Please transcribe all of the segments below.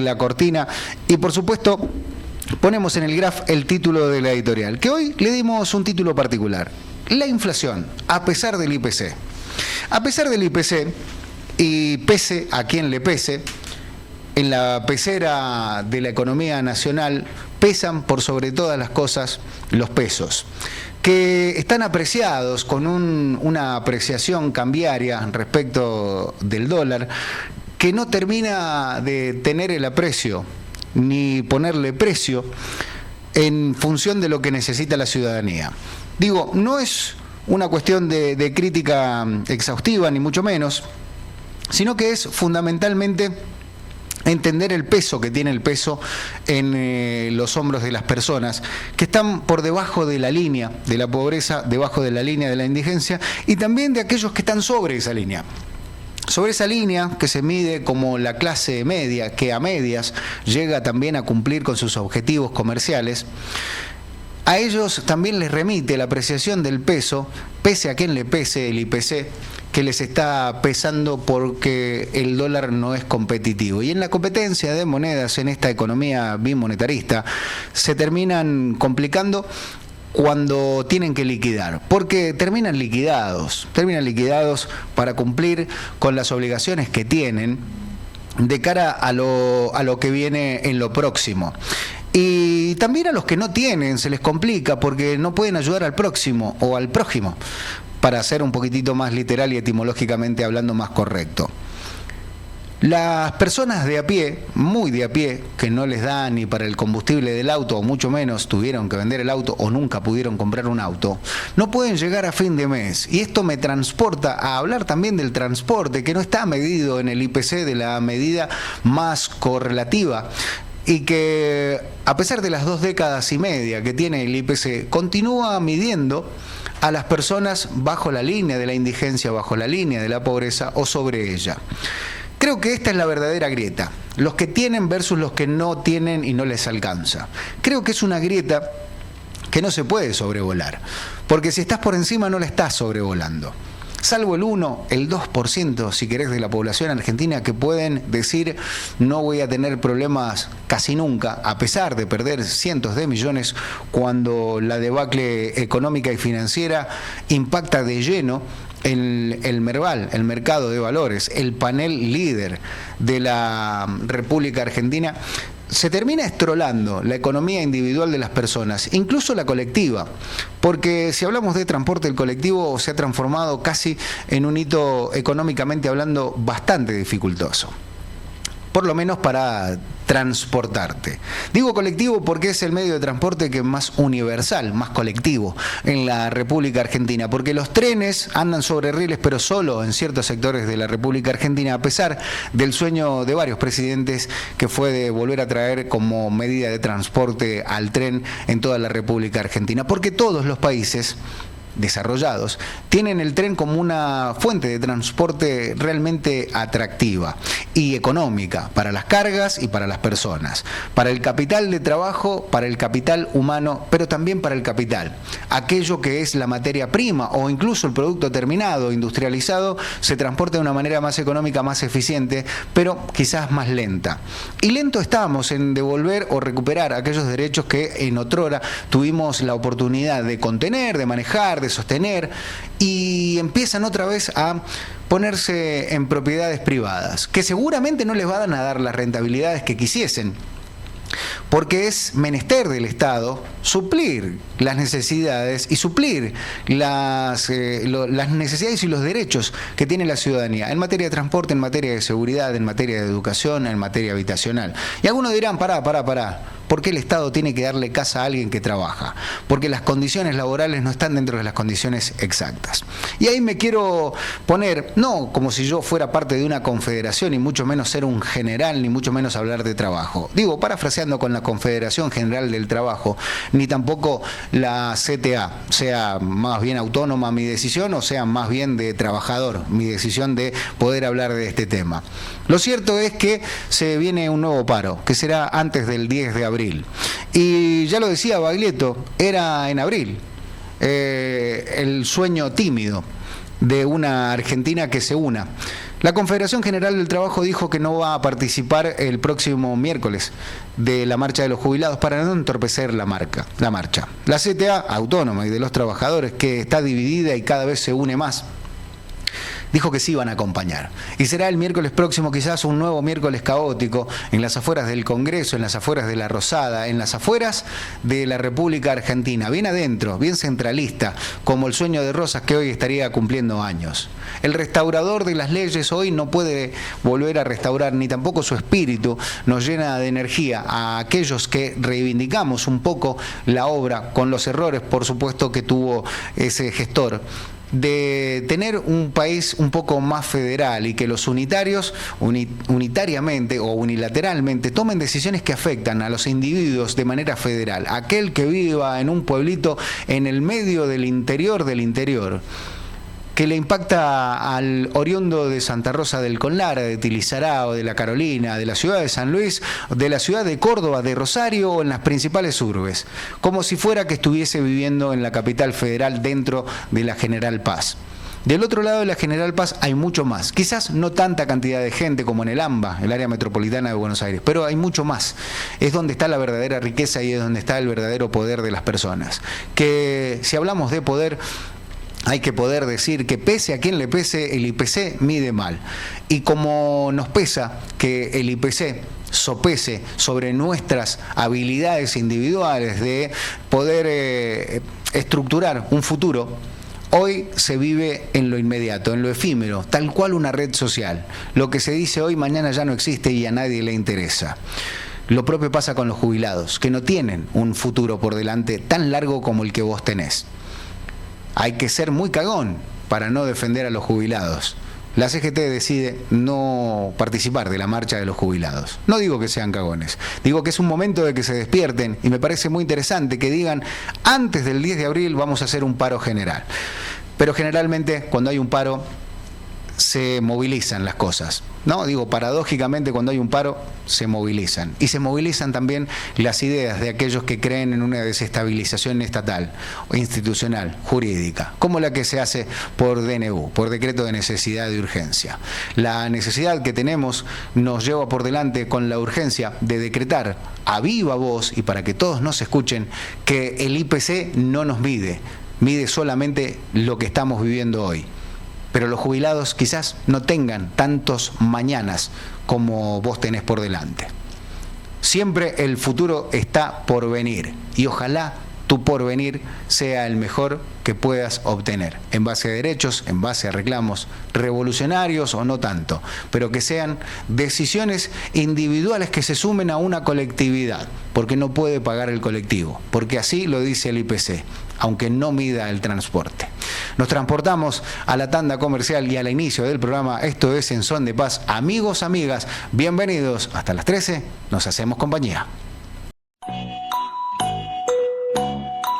la cortina y por supuesto ponemos en el graph el título de la editorial, que hoy le dimos un título particular: la inflación, a pesar del IPC. A pesar del IPC, y pese a quien le pese, en la pecera de la economía nacional pesan por sobre todas las cosas los pesos, que están apreciados con una apreciación cambiaria respecto del dólar, que no termina de tener el aprecio ni ponerle precio en función de lo que necesita la ciudadanía. Digo, no es una cuestión de crítica exhaustiva, ni mucho menos, sino que es fundamentalmente entender el peso que tiene el peso en los hombros de las personas que están por debajo de la línea de la pobreza, debajo de la línea de la indigencia, y también de aquellos que están sobre esa línea. Sobre esa línea que se mide como la clase media, que a medias llega también a cumplir con sus objetivos comerciales, a ellos también les remite la apreciación del peso, pese a quien le pese el IPC, que les está pesando porque el dólar no es competitivo. Y en la competencia de monedas en esta economía bimonetarista se terminan complicando cuando tienen que liquidar, porque terminan liquidados para cumplir con las obligaciones que tienen de cara a lo que viene en lo próximo. Y también a los que no tienen se les complica porque no pueden ayudar al próximo o al prójimo, para ser un poquitito más literal y etimológicamente hablando más correcto. Las personas de a pie, muy de a pie, que no les da ni para el combustible del auto, o mucho menos tuvieron que vender el auto o nunca pudieron comprar un auto, no pueden llegar a fin de mes. Y esto me transporta a hablar también del transporte, que no está medido en el IPC de la medida más correlativa, y que a pesar de las 2 décadas y media que tiene el IPC, continúa midiendo a las personas bajo la línea de la indigencia, bajo la línea de la pobreza o sobre ella. Creo que esta es la verdadera grieta, los que tienen versus los que no tienen y no les alcanza. Creo que es una grieta que no se puede sobrevolar, porque si estás por encima no la estás sobrevolando. Salvo el 1, el 2%, si querés, de la población argentina que pueden decir no voy a tener problemas casi nunca, a pesar de perder cientos de millones cuando la debacle económica y financiera impacta de lleno el Merval, el mercado de valores, el panel líder de la República Argentina. Se termina estrolando la economía individual de las personas, incluso la colectiva, porque si hablamos de transporte, el colectivo se ha transformado casi en un hito económicamente hablando bastante dificultoso, por lo menos para transportarte. Digo colectivo porque es el medio de transporte que es más universal, más colectivo en la República Argentina, porque los trenes andan sobre rieles, pero solo en ciertos sectores de la República Argentina, a pesar del sueño de varios presidentes que fue de volver a traer como medida de transporte al tren en toda la República Argentina, porque todos los países desarrollados tienen el tren como una fuente de transporte realmente atractiva y económica para las cargas y para las personas, para el capital de trabajo, para el capital humano, pero también para el capital. Aquello que es la materia prima o incluso el producto terminado, industrializado, se transporta de una manera más económica, más eficiente, pero quizás más lenta. Y lento estamos en devolver o recuperar aquellos derechos que en otrora tuvimos la oportunidad de contener, de manejar, de sostener, y empiezan otra vez a ponerse en propiedades privadas, que seguramente no les van a dar las rentabilidades que quisiesen, porque es menester del Estado suplir las necesidades y suplir las necesidades y los derechos que tiene la ciudadanía en materia de transporte, en materia de seguridad, en materia de educación, en materia habitacional. Y algunos dirán, pará, ¿por qué el Estado tiene que darle casa a alguien que trabaja? Porque las condiciones laborales no están dentro de las condiciones exactas. Y ahí me quiero poner, no como si yo fuera parte de una confederación, y mucho menos ser un general, ni mucho menos hablar de trabajo. Digo, parafraseando con la Confederación General del Trabajo, ni tampoco la CTA, sea más bien autónoma mi decisión o sea más bien de trabajador mi decisión de poder hablar de este tema. Lo cierto es que se viene un nuevo paro, que será antes del 10 de abril. Y ya lo decía Baglietto, era en abril, el sueño tímido de una Argentina que se una. La Confederación General del Trabajo dijo que no va a participar el próximo miércoles de la marcha de los jubilados para no entorpecer la marcha. La CTA, autónoma y de los trabajadores, que está dividida y cada vez se une más, dijo que sí iban a acompañar. Y será el miércoles próximo quizás un nuevo miércoles caótico en las afueras del Congreso, en las afueras de la Rosada, en las afueras de la República Argentina, bien adentro, bien centralista, como el sueño de Rosas, que hoy estaría cumpliendo años. El restaurador de las leyes hoy no puede volver a restaurar, ni tampoco su espíritu nos llena de energía a aquellos que reivindicamos un poco la obra, con los errores, por supuesto, que tuvo ese gestor, de tener un país un poco más federal y que los unitarios unitariamente o unilateralmente tomen decisiones que afectan a los individuos de manera federal. Aquel que viva en un pueblito en el medio del interior, que le impacta al oriundo de Santa Rosa del Conlara, de Tilizará o de la Carolina, de la ciudad de San Luis, de la ciudad de Córdoba, de Rosario o en las principales urbes, como si fuera que estuviese viviendo en la capital federal dentro de la General Paz. Del otro lado de la General Paz hay mucho más, quizás no tanta cantidad de gente como en el AMBA, el área metropolitana de Buenos Aires, pero hay mucho más. Es donde está la verdadera riqueza y es donde está el verdadero poder de las personas. Que si hablamos de poder, hay que poder decir que pese a quien le pese, el IPC mide mal. Y como nos pesa que el IPC sopese sobre nuestras habilidades individuales de poder estructurar un futuro, hoy se vive en lo inmediato, en lo efímero, tal cual una red social. Lo que se dice hoy, mañana ya no existe y a nadie le interesa. Lo propio pasa con los jubilados, que no tienen un futuro por delante tan largo como el que vos tenés. Hay que ser muy cagón para no defender a los jubilados. La CGT decide no participar de la marcha de los jubilados. No digo que sean cagones, digo que es un momento de que se despierten y me parece muy interesante que digan antes del 10 de abril vamos a hacer un paro general. Pero generalmente cuando hay un paro se movilizan las cosas, ¿no? Digo, paradójicamente cuando hay un paro se movilizan. Y se movilizan también las ideas de aquellos que creen en una desestabilización estatal, o institucional, jurídica, como la que se hace por DNU, por decreto de necesidad de urgencia. La necesidad que tenemos nos lleva por delante con la urgencia de decretar a viva voz y para que todos nos escuchen que el IPC no nos mide solamente lo que estamos viviendo hoy. Pero los jubilados quizás no tengan tantos mañanas como vos tenés por delante. Siempre el futuro está por venir y ojalá tu porvenir sea el mejor que puedas obtener, en base a derechos, en base a reclamos revolucionarios o no tanto, pero que sean decisiones individuales que se sumen a una colectividad, porque no puede pagar el colectivo, porque así lo dice el IPC, aunque no mida el transporte. Nos transportamos a la tanda comercial y al inicio del programa. Esto es En Son de Paz. Amigos, amigas, bienvenidos. Hasta las 13 nos hacemos compañía.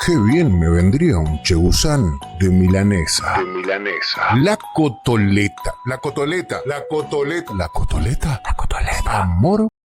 Qué bien me vendría un chegusán de milanesa. La cotoleta. La cotoleta. La cotoleta. La cotoleta. La cotoleta. Amor